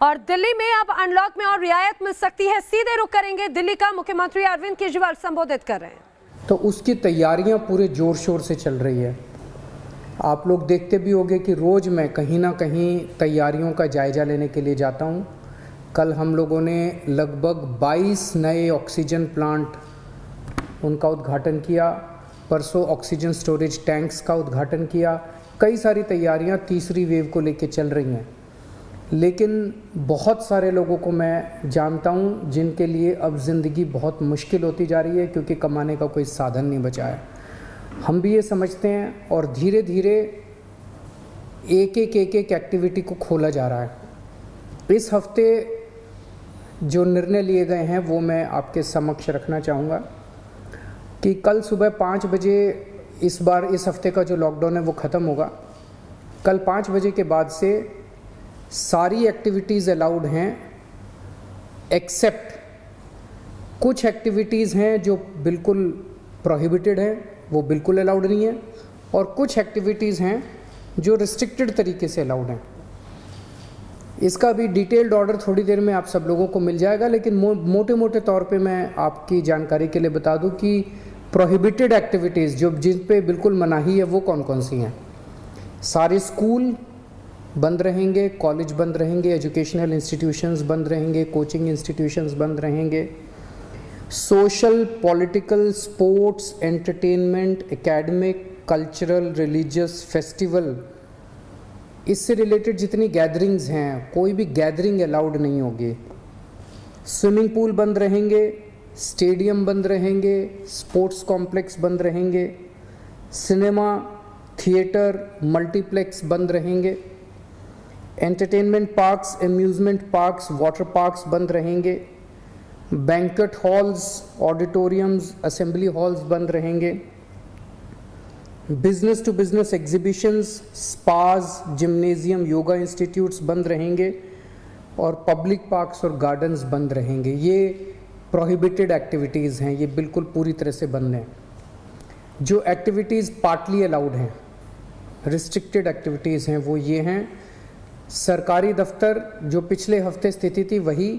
और दिल्ली में अब अनलॉक में और रियायत मिल सकती है। सीधे रुख करेंगे दिल्ली का। मुख्यमंत्री अरविंद केजरीवाल संबोधित कर रहे हैं। तो उसकी तैयारियां पूरे जोर शोर से चल रही है। आप लोग देखते भी होंगे कि रोज़ मैं कहीं ना कहीं तैयारियों का जायज़ा लेने के लिए जाता हूं। कल हम लोगों ने लगभग 22 नए ऑक्सीजन प्लांट उनका उद्घाटन किया। परसों ऑक्सीजन स्टोरेज टैंक्स का उद्घाटन किया। कई सारी तैयारियां तीसरी वेव को लेकर चल रही हैं, लेकिन बहुत सारे लोगों को मैं जानता हूं जिनके लिए अब ज़िंदगी बहुत मुश्किल होती जा रही है, क्योंकि कमाने का कोई साधन नहीं बचा है। हम भी ये समझते हैं और धीरे धीरे एक एक एक्टिविटी को खोला जा रहा है। इस हफ्ते जो निर्णय लिए गए हैं वो मैं आपके समक्ष रखना चाहूँगा कि कल सुबह 5 बजे इस बार इस हफ्ते का जो लॉकडाउन है वो ख़त्म होगा। कल 5 बजे के बाद से सारी एक्टिविटीज़ अलाउड हैं, एक्सेप्ट कुछ एक्टिविटीज़ हैं जो बिल्कुल प्रोहिबिटेड हैं, वो बिल्कुल अलाउड नहीं है, और कुछ एक्टिविटीज़ हैं जो रिस्ट्रिक्टेड तरीके से अलाउड हैं। इसका भी डिटेल्ड ऑर्डर थोड़ी देर में आप सब लोगों को मिल जाएगा, लेकिन मोटे मोटे तौर पे मैं आपकी जानकारी के लिए बता दूं कि प्रोहिबिटेड एक्टिविटीज़ जो जिन पे बिल्कुल मनाही है वो कौन कौन सी हैं। सारे स्कूल बंद रहेंगे, कॉलेज बंद रहेंगे, एजुकेशनल इंस्टीट्यूशंस बंद रहेंगे, कोचिंग इंस्टीट्यूशंस बंद रहेंगे, social, political, sports, entertainment, academic, cultural, religious, festival, इससे रिलेटेड जितनी गैदरिंग्स हैं कोई भी गैदरिंग अलाउड नहीं होगी। स्विमिंग पूल बंद रहेंगे, स्टेडियम बंद रहेंगे, स्पोर्ट्स कॉम्प्लेक्स बंद रहेंगे, सिनेमा, थिएटर, मल्टीप्लेक्स बंद रहेंगे, entertainment parks, amusement parks, water parks बंद रहेंगे, banquet halls, auditoriums, assembly halls बंद रहेंगे, business to business exhibitions, spas, gymnasium, yoga institutes बंद रहेंगे, और पब्लिक पार्क्स और गार्डन्स बंद रहेंगे। ये प्रोहिबिटेड एक्टिविटीज़ हैं, ये बिल्कुल पूरी तरह से बंद हैं। जो एक्टिविटीज़ पार्टली अलाउड हैं, रिस्ट्रिक्टेड एक्टिविटीज़ हैं, वो ये हैं। सरकारी दफ्तर जो पिछले हफ्ते स्थिति थी वही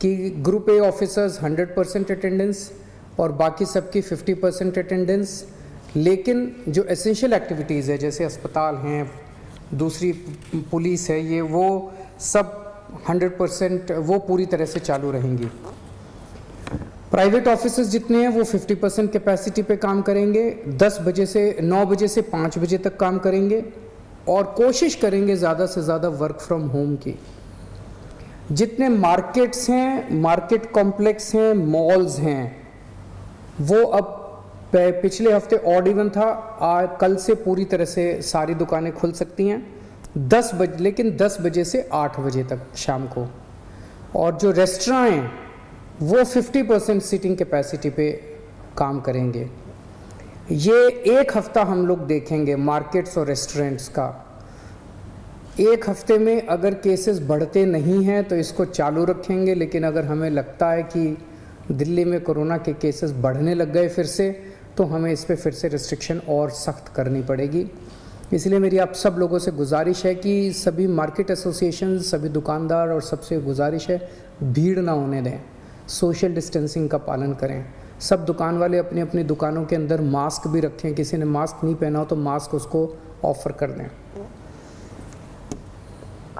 कि ग्रुप ए ऑफिसर्स 100% अटेंडेंस और बाकी सबकी 50% अटेंडेंस, लेकिन जो एसेंशियल एक्टिविटीज़ है जैसे अस्पताल हैं, दूसरी पुलिस है, ये वो सब 100% वो पूरी तरह से चालू रहेंगी। प्राइवेट ऑफिसेज जितने हैं वो 50% कैपेसिटी पे काम करेंगे, 9 बजे से 5 बजे तक काम करेंगे, और कोशिश करेंगे ज़्यादा से ज़्यादा वर्क फ्रॉम होम की। जितने मार्केट्स हैं, मार्केट कॉम्प्लेक्स हैं, मॉल्स हैं, वो अब पिछले हफ्ते ऑड इवन था, कल से पूरी तरह से सारी दुकानें खुल सकती हैं 10 बजे, लेकिन 10 बजे से 8 बजे तक शाम को। और जो रेस्टोरेंट हैं वो 50% सीटिंग कैपेसिटी पे काम करेंगे। ये एक हफ्ता हम लोग देखेंगे मार्केट्स और रेस्टोरेंट्स का। एक हफ्ते में अगर केसेस बढ़ते नहीं हैं तो इसको चालू रखेंगे, लेकिन अगर हमें लगता है कि दिल्ली में कोरोना के केसेस बढ़ने लग गए फिर से, तो हमें इस पे फिर से रिस्ट्रिक्शन और सख्त करनी पड़ेगी। इसलिए मेरी आप सब लोगों से गुजारिश है कि सभी मार्केट एसोसिएशन, सभी दुकानदार और सबसे गुजारिश है भीड़ ना होने दें, सोशल डिस्टेंसिंग का पालन करें। सब दुकान वाले अपनी अपनी दुकानों के अंदर मास्क भी रखें, किसी ने मास्क नहीं पहना हो तो मास्क उसको ऑफर कर दें।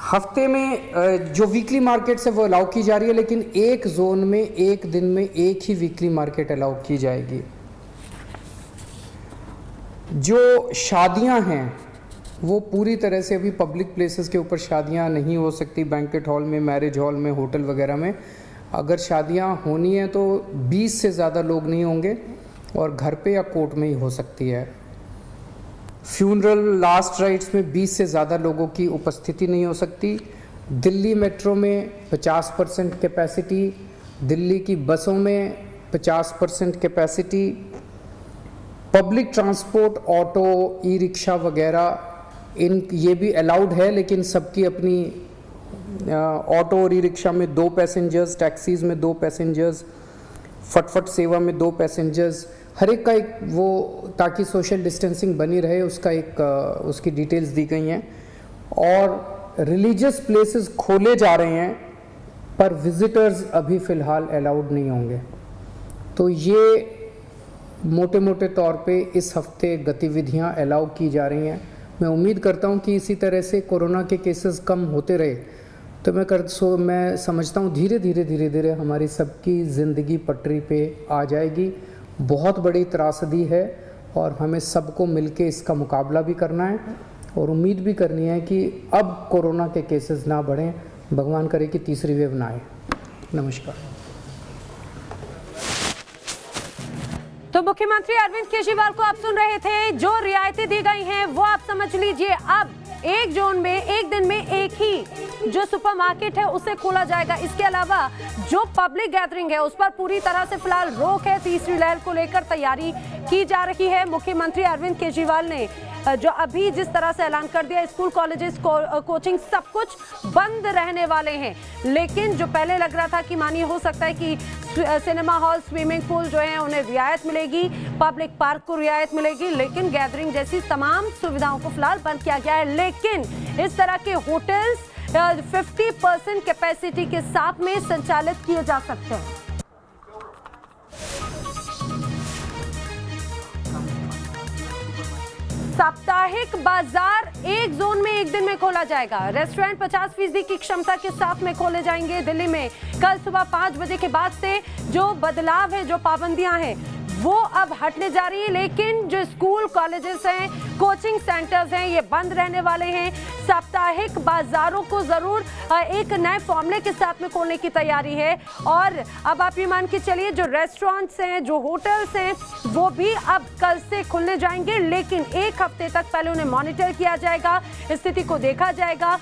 हफ्ते में जो वीकली मार्केट्स है वो अलाउ की जा रही है, लेकिन एक जोन में एक दिन में एक ही वीकली मार्केट अलाउ की जाएगी। जो शादियां हैं वो पूरी तरह से अभी पब्लिक प्लेसेस के ऊपर शादियां नहीं हो सकती, बैंक्वेट हॉल में, मैरिज हॉल में, होटल वगैरह में। अगर शादियां होनी है तो 20 से ज़्यादा लोग नहीं होंगे और घर पे या कोर्ट में ही हो सकती है। फ्यूनरल, लास्ट राइट्स में 20 से ज़्यादा लोगों की उपस्थिति नहीं हो सकती। दिल्ली मेट्रो में 50% कैपेसिटी, दिल्ली की बसों में 50% capacity, public transport, auto, e rickshaw वगैरह ये भी अलाउड है, लेकिन सबकी अपनी ऑटो और ई रिक्शा में 2 पैसेंजर्स, टैक्सीज़ में 2 पैसेंजर्स, फटफट सेवा में 2 पैसेंजर्स, हर एक का एक वो, ताकि सोशल डिस्टेंसिंग बनी रहे, उसका एक उसकी डिटेल्स दी गई हैं। और रिलीजियस प्लेसेस खोले जा रहे हैं पर विजिटर्स अभी फ़िलहाल अलाउड नहीं होंगे। तो ये मोटे मोटे तौर पे इस हफ्ते गतिविधियां अलाउ की जा रही हैं। मैं उम्मीद करता हूं कि इसी तरह से कोरोना के केसेस कम होते रहे तो मैं समझता हूं धीरे धीरे हमारी सबकी ज़िंदगी पटरी पे आ जाएगी। बहुत बड़ी त्रासदी है और हमें सबको मिलके इसका मुकाबला भी करना है और उम्मीद भी करनी है कि अब कोरोना के केसेस ना बढ़ें, भगवान करे कि तीसरी वेव ना आए। नमस्कार। तो मुख्यमंत्री अरविंद केजरीवाल को आप सुन रहे थे। जो रियायतें दी गई हैं वो आप समझ लीजिए, अब एक जोन में एक दिन में एक ही जो सुपरमार्केट है उसे खोला जाएगा। इसके अलावा जो पब्लिक गैदरिंग है उस पर पूरी तरह से फिलहाल रोक है। तीसरी लहर को लेकर तैयारी की जा रही है। मुख्यमंत्री अरविंद केजरीवाल ने जो अभी जिस तरह से ऐलान कर दिया, स्कूल कॉलेजेस कोचिंग सब कुछ बंद रहने वाले हैं। लेकिन जो पहले लग रहा था कि मानिए हो सकता है कि सिनेमा हॉल, स्विमिंग पूल जो है उन्हें रियायत मिलेगी, पब्लिक पार्क को रियायत मिलेगी, लेकिन गैदरिंग जैसी तमाम सुविधाओं को फिलहाल बंद किया गया है। लेकिन इस तरह के होटल्स 50% कैपेसिटी के साथ में संचालित किए जा सकते हैं। साप्ताहिक बाजार एक जोन में एक दिन में खोला जाएगा। रेस्टोरेंट 50% की क्षमता के साथ में खोले जाएंगे। दिल्ली में कल सुबह 5 बजे के बाद से जो बदलाव है, जो पाबंदियां हैं वो अब हटने जा रही है। लेकिन जो स्कूल कॉलेजेस हैं, कोचिंग सेंटर्स हैं, ये बंद रहने वाले हैं। साप्ताहिक बाजारों को जरूर एक नए फॉर्मूले के साथ में खोलने की तैयारी है। और अब आप ये मान के चलिए जो रेस्टोरेंट्स हैं, जो होटल्स हैं, वो भी अब कल से खुलने जाएंगे। लेकिन एक हफ्ते तक पहले उन्हें मॉनिटर किया जाएगा, स्थिति को देखा जाएगा।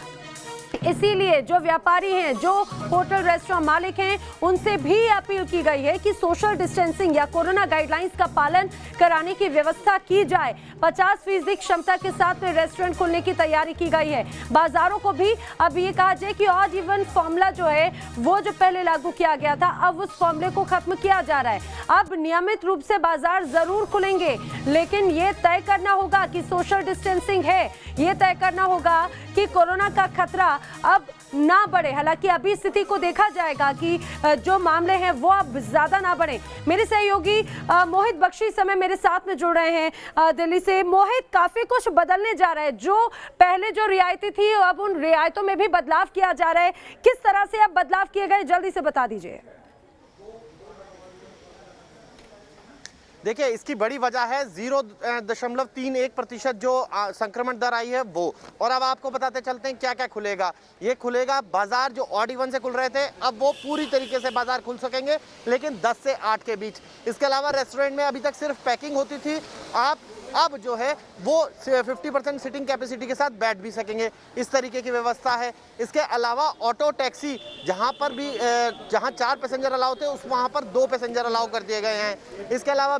इसीलिए जो व्यापारी हैं, जो होटल रेस्टोरेंट मालिक हैं, उनसे भी अपील की गई है कि सोशल डिस्टेंसिंग या कोरोना गाइडलाइंस का पालन कराने की व्यवस्था की जाए। 50% क्षमता के साथ में रेस्टोरेंट खोलने की तैयारी की गई है। बाजारों को भी अब ये कहा जाए कि ऑड इवन फॉर्मूला जो है वो जो पहले लागू किया गया था, अब उस फॉर्मूले को खत्म किया जा रहा है। अब नियमित रूप से बाजार जरूर खुलेंगे, लेकिन ये तय करना होगा कि सोशल डिस्टेंसिंग है, ये तय करना होगा कि कोरोना का खतरा अब ना बढ़े। हालांकि अभी स्थिति को देखा जाएगा कि जो मामले हैं वो अब ज्यादा ना बढ़े। मेरे सहयोगी मोहित बख्शी इस समय मेरे साथ में जुड़ रहे हैं दिल्ली से। मोहित, काफी कुछ बदलने जा रहा है। जो पहले जो रियायतें थी अब उन रियायतों में भी बदलाव किया जा रहा है। किस तरह से अब बदलाव किए गए, जल्दी से बता दीजिए। देखिए, इसकी बड़ी वजह है 0.31% जो संक्रमण दर आई है वो। और अब आपको बताते चलते हैं क्या क्या खुलेगा। ये खुलेगा बाजार जो ऑड इवन से खुल रहे थे, अब वो पूरी तरीके से बाजार खुल सकेंगे, लेकिन 10 से 8 के बीच। इसके अलावा रेस्टोरेंट में अभी तक सिर्फ पैकिंग होती थी, आप अब जो है वो 50% सिटिंग कैपेसिटी के साथ बैठ भी सकेंगे, इस तरीके की व्यवस्था है। इसके अलावा ऑटो टैक्सी जहां पर भी जहां 4 पैसेंजर अलाउ थे उस वहां पर 2 पैसेंजर अलाउ कर दिए गए हैं। इसके अलावा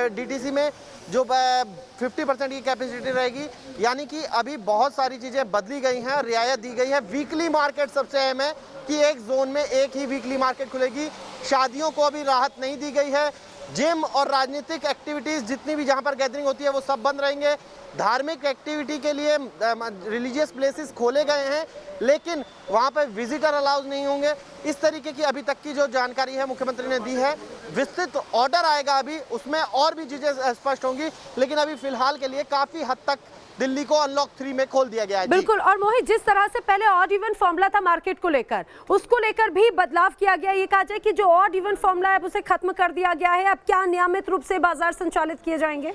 डीटीसी में जो 50% की कैपेसिटी रहेगी, यानी कि अभी बहुत सारी चीज़ें बदली गई हैं, रियायत दी गई है। वीकली मार्केट सबसे अहम है कि एक जोन में एक ही वीकली मार्केट खुलेगी। शादियों को अभी राहत नहीं दी गई है। जिम और राजनीतिक एक्टिविटीज़ जितनी भी जहां पर गैदरिंग होती है वो सब बंद रहेंगे। धार्मिक एक्टिविटी के लिए रिलीजियस प्लेसेस खोले गए हैं, लेकिन वहां पर विजिटर अलाउड नहीं होंगे। इस तरीके की अभी तक की जो जानकारी है मुख्यमंत्री ने दी है। विस्तृत ऑर्डर आएगा अभी, उसमें और भी चीज़ें स्पष्ट होंगी, लेकिन अभी फिलहाल के लिए काफ़ी हद तक दिल्ली को अनलॉक 3 में खोल दिया गया है। बिल्कुल। और मोहित, जिस तरह से पहले ऑड इवन फॉर्मूला था मार्केट को लेकर, उसको लेकर भी बदलाव किया गया। ये कहा जाए कि जो ऑड इवन फॉर्मूला है अब उसे खत्म कर दिया गया है। अब क्या नियमित रूप से बाजार संचालित किए जाएंगे?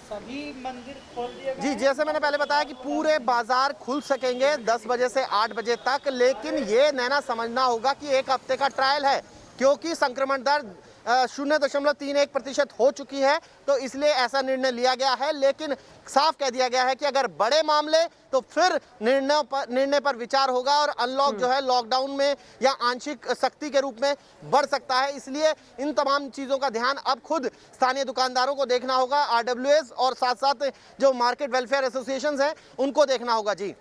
सभी मंदिर खोल दिए गए। जी, जैसे मैंने पहले बताया कि पूरे बाजार खुल सकेंगे 10 बजे से 8 बजे तक, लेकिन ये नैना समझना होगा कि एक हफ्ते का ट्रायल है, क्योंकि संक्रमण दर 0.31% हो चुकी है, तो इसलिए ऐसा निर्णय लिया गया है। लेकिन साफ कह दिया गया है कि अगर बड़े मामले तो फिर निर्णय पर विचार होगा और अनलॉक जो है लॉकडाउन में या आंशिक सख्ती के रूप में बढ़ सकता है। इसलिए इन तमाम चीज़ों का ध्यान अब खुद स्थानीय दुकानदारों को देखना होगा, RWS और साथ साथ जो मार्केट वेलफेयर एसोसिएशंस हैं उनको देखना होगा। जी।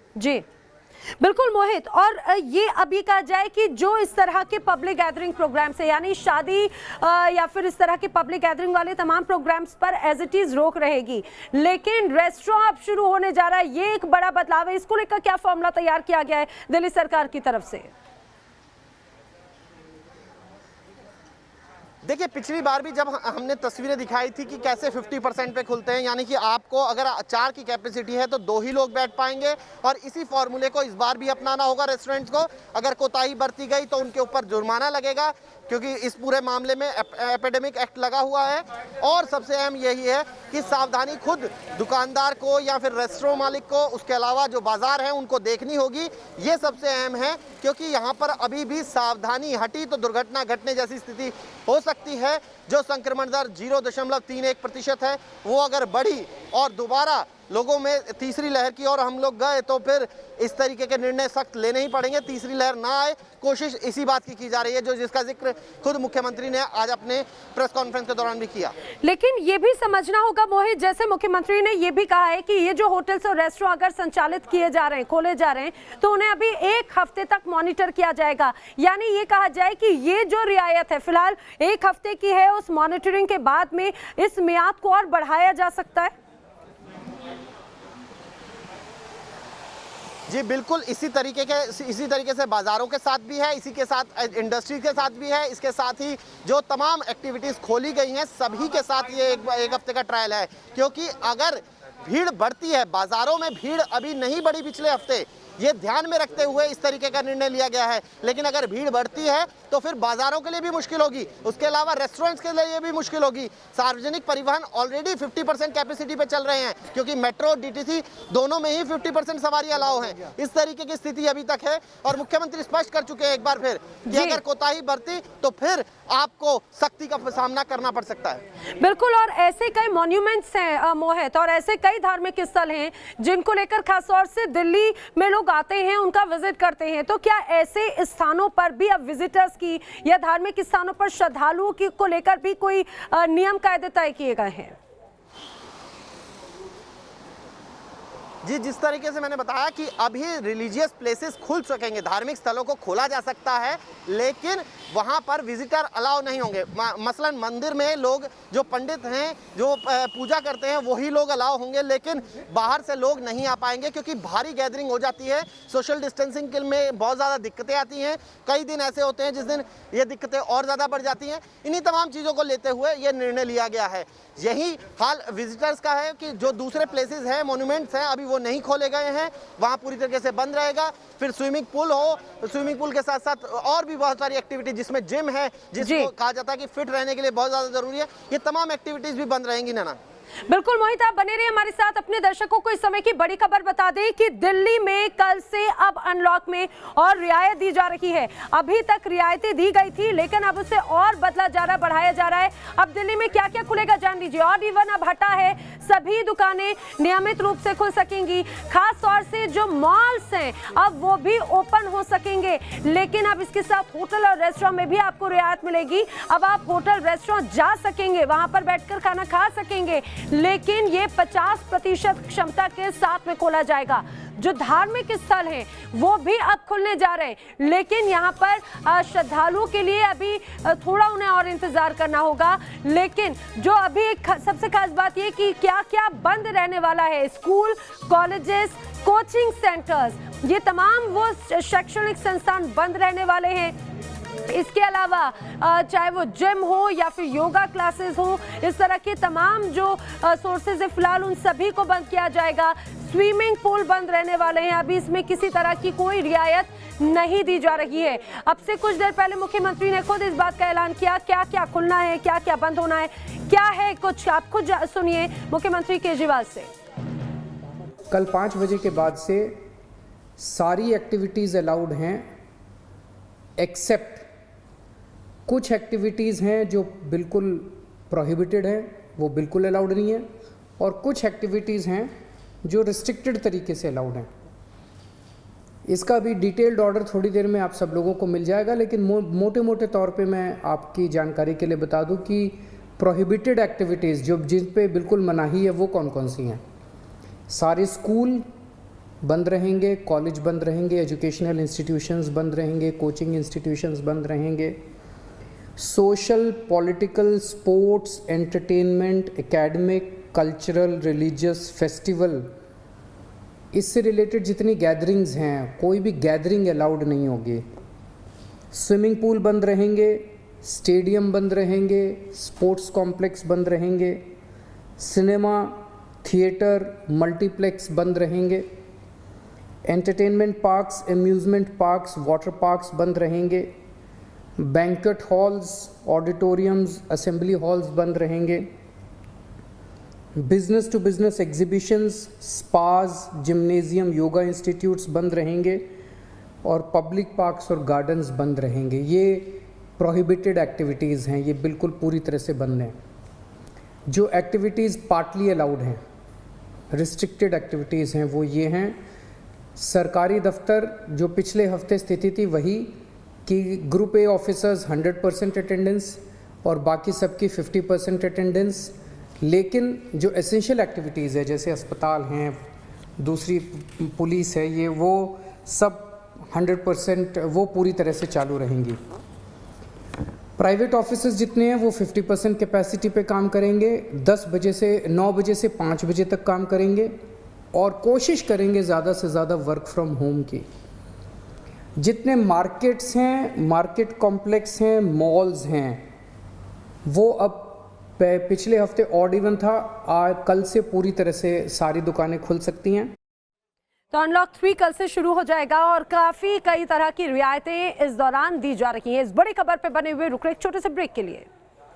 बिल्कुल मोहित, और ये अभी कहा जाए कि जो इस तरह के पब्लिक गैदरिंग प्रोग्राम से, यानी शादी या फिर इस तरह के पब्लिक गैदरिंग वाले तमाम प्रोग्राम्स पर एज इट इज रोक रहेगी, लेकिन रेस्टोरेंट अब शुरू होने जा रहा है, ये एक बड़ा बदलाव है। इसको लेकर क्या फॉर्मूला तैयार किया गया है दिल्ली सरकार की तरफ से? देखिए, पिछली बार भी जब हमने तस्वीरें दिखाई थी कि कैसे 50% पे खुलते हैं, यानी कि आपको अगर 4 की कैपेसिटी है तो 2 ही लोग बैठ पाएंगे, और इसी फॉर्मूले को इस बार भी अपनाना होगा रेस्टोरेंट्स को। अगर कोताही बरती गई तो उनके ऊपर जुर्माना लगेगा, क्योंकि इस पूरे मामले में एपिडेमिक एक्ट लगा हुआ है। और सबसे अहम यही है कि सावधानी खुद दुकानदार को या फिर रेस्टोरेंट मालिक को, उसके अलावा जो बाजार हैं उनको देखनी होगी। ये सबसे अहम है, क्योंकि यहाँ पर अभी भी सावधानी हटी तो दुर्घटना घटने जैसी स्थिति हो सकती है। जो संक्रमण दर 0.31% है, वो अगर बढ़ी और दोबारा लोगों में तीसरी लहर की ओर हम लोग गए तो फिर इस तरीके के निर्णय सख्त लेने ही पड़ेंगे। तीसरी लहर ना आए, कोशिश इसी बात की जा रही है, जिसका जिक्र खुद मुख्यमंत्री ने आज अपने प्रेस कॉन्फ्रेंस के दौरान भी किया। लेकिन ये भी समझना होगा मोहित, जैसे मुख्यमंत्री ने ये भी कहा है कि ये जो होटल्स और रेस्टोरेंट अगर संचालित किए जा रहे हैं, खोले जा रहे हैं, तो उन्हें अभी 1 हफ्ते तक मॉनिटर किया जाएगा। यानी ये कहा जाए कि ये जो रियायत है फिलहाल 1 हफ्ते की है, उस मॉनिटरिंग के बाद में इस मियाद को और बढ़ाया जा सकता है। जी बिल्कुल, इसी तरीके से बाज़ारों के साथ भी है, इसी के साथ इंडस्ट्री के साथ भी है, इसके साथ ही जो तमाम एक्टिविटीज़ खोली गई हैं सभी के साथ ये एक हफ्ते का ट्रायल है। क्योंकि अगर भीड़ बढ़ती है, बाज़ारों में भीड़ अभी नहीं बढ़ी पिछले हफ्ते, ये ध्यान में रखते हुए इस तरीके का निर्णय लिया गया है। लेकिन अगर भीड़ बढ़ती है तो फिर बाज़ारों के लिए भी मुश्किल होगी, उसके अलावा रेस्टोरेंट्स के लिए भी मुश्किल होगी। सार्वजनिक परिवहन ऑलरेडी 50% कैपेसिटी पे चल रहे हैं, क्योंकि मेट्रो डीटीसी दोनों में ही 50% सवारी अलाउ है। इस तरीके की स्थिति अभी तक है, और मुख्यमंत्री स्पष्ट कर चुके हैं एक बार फिर कि अगर कोताही बरती तो फिर आपको सख्ती का सामना करना पड़ सकता है। बिल्कुल, और ऐसे कई मॉन्यूमेंट्स हैं मोहित, और ऐसे कई धार्मिक स्थल हैं जिनको लेकर खासतौर से दिल्ली में लोग आते हैं, उनका विजिट करते हैं। तो क्या ऐसे स्थानों पर भी अब विजिटर्स की या धार्मिक स्थानों पर श्रद्धालुओं की को लेकर भी कोई नियम कायदे तय किए गए हैं? जी, जिस तरीके से मैंने बताया कि अभी रिलीजियस प्लेसेस खुल सकेंगे, धार्मिक स्थलों को खोला जा सकता है, लेकिन वहाँ पर विजिटर अलाउ नहीं होंगे। मसलन मंदिर में लोग जो पंडित हैं, जो पूजा करते हैं, वही लोग अलाउ होंगे, लेकिन बाहर से लोग नहीं आ पाएंगे, क्योंकि भारी गैदरिंग हो जाती है। सोशल डिस्टेंसिंग के में बहुत ज़्यादा दिक्कतें आती हैं। कई दिन ऐसे होते हैं जिस दिन ये दिक्कतें और ज़्यादा बढ़ जाती हैं। इन्हीं तमाम चीज़ों को लेते हुए ये निर्णय लिया गया है। यही हाल विजिटर्स का है कि जो दूसरे प्लेसेस हैं, मोन्यूमेंट्स हैं, अभी वो नहीं खोले गए हैं, वहाँ पूरी तरीके से बंद रहेगा। फिर स्विमिंग पूल हो, स्विमिंग पूल के साथ साथ और भी बहुत सारी एक्टिविटी, जिसमें जिम है, जिसको कहा जाता है कि फिट रहने के लिए बहुत ज़्यादा ज़रूरी है, ये तमाम एक्टिविटीज़ भी बंद रहेंगी। ना बिल्कुल मोहित, आप बने रहिए हमारे साथ। अपने दर्शकों को इस समय की बड़ी खबर बता दें कि दिल्ली में कल से अब अनलॉक में और रियायत दी जा रही है। अभी तक रियायतें दी गई थी, लेकिन अब उसे और बदला जा रहा है, बढ़ाया जा रहा है। अब दिल्ली में क्या क्या खुलेगा जान लीजिए। ऑड इवन अब हटा है, सभी दुकानें नियमित रूप से खुल सकेंगी। खास तौर से जो मॉल्स हैं अब वो भी ओपन हो सकेंगे, लेकिन अब इसके साथ होटल और रेस्टोरेंट में भी आपको रियायत मिलेगी। अब आप होटल रेस्टोरेंट जा सकेंगे, वहां पर बैठकर खाना खा सकेंगे, लेकिन ये 50% क्षमता के साथ में खोला जाएगा। जो धार्मिक स्थल हैं वो भी अब खुलने जा रहे हैं, लेकिन यहाँ पर श्रद्धालुओं के लिए अभी थोड़ा उन्हें और इंतजार करना होगा। लेकिन जो अभी एक सबसे खास बात ये कि क्या क्या बंद रहने वाला है, स्कूल, कॉलेजेस, कोचिंग सेंटर्स, ये तमाम वो शैक्षणिक संस्थान बंद रहने वाले हैं। इसके अलावा चाहे वो जिम हो या फिर योगा क्लासेस हो, इस तरह के तमाम जो सोर्सेज है फिलहाल उन सभी को बंद किया जाएगा। स्विमिंग पूल बंद रहने वाले हैं, अभी इसमें किसी तरह की कोई रियायत नहीं दी जा रही है। अब से कुछ देर पहले मुख्यमंत्री ने खुद इस बात का ऐलान किया, क्या क्या खुलना है, क्या क्या बंद होना है, क्या है कुछ आप खुद सुनिए मुख्यमंत्री केजरीवाल से। कल 5 बजे के बाद से सारी एक्टिविटीज़ अलाउड हैं, एक्सेप्ट कुछ एक्टिविटीज़ हैं जो बिल्कुल प्रोहिबिटेड हैं, वो बिल्कुल अलाउड नहीं है, और कुछ एक्टिविटीज़ हैं जो रिस्ट्रिक्टेड तरीके से अलाउड हैं। इसका भी डिटेल्ड ऑर्डर थोड़ी देर में आप सब लोगों को मिल जाएगा, लेकिन मोटे मोटे तौर पे मैं आपकी जानकारी के लिए बता दूं कि प्रोहिबिटेड एक्टिविटीज़ जिन पे बिल्कुल मनाही है वो कौन कौन सी हैं। सारे स्कूल, बंद रहेंगे, कॉलेज बंद रहेंगे, एजुकेशनल इंस्टीट्यूशंस बंद रहेंगे, कोचिंग इंस्टीट्यूशंस बंद रहेंगे। Social, political, sports, entertainment, academic, cultural, religious, festival, इससे रिलेटेड जितनी गैदरिंग्स हैं, कोई भी गैदरिंग अलाउड नहीं होगी। स्विमिंग पूल बंद रहेंगे, स्टेडियम बंद रहेंगे, स्पोर्ट्स कॉम्प्लेक्स बंद रहेंगे, सिनेमा, थिएटर, मल्टीप्लेक्स बंद रहेंगे, entertainment parks, amusement parks, water parks बंद रहेंगे, banquet halls, auditoriums, assembly halls बंद रहेंगे, business to business exhibitions, spas, gymnasium, yoga institutes बंद रहेंगे और पब्लिक पार्क्स और गार्डन्स बंद रहेंगे। ये प्रोहिबिटेड एक्टिविटीज़ हैं, ये बिल्कुल पूरी तरह से बंद हैं। जो एक्टिविटीज़ पार्टली अलाउड हैं, रिस्ट्रिक्टेड एक्टिविटीज़ हैं, वो ये हैं। सरकारी दफ्तर जो पिछले हफ्ते स्थिति थी वही कि ग्रुप ए ऑफिसर्स 100% अटेंडेंस और बाकी सबकी 50% अटेंडेंस। लेकिन जो एसेंशियल एक्टिविटीज़ है जैसे अस्पताल हैं, दूसरी पुलिस है, ये वो सब 100% वो पूरी तरह से चालू रहेंगी। प्राइवेट ऑफिसेज जितने हैं वो 50% कैपेसिटी पे काम करेंगे, 9 बजे से 5 बजे तक काम करेंगे और कोशिश करेंगे ज़्यादा से ज़्यादा वर्क फ्रॉम होम की। जितने मार्केट्स हैं, मार्केट कॉम्प्लेक्स हैं, मॉल्स हैं, वो अब पिछले हफ्ते ऑड इवन था, कल से पूरी तरह से सारी दुकानें खुल सकती हैं। तो अनलॉक 3 कल से शुरू हो जाएगा और कई तरह की रियायतें इस दौरान दी जा रही हैं। इस बड़ी खबर पे बने हुए रुक रहे एक छोटे से ब्रेक के लिए।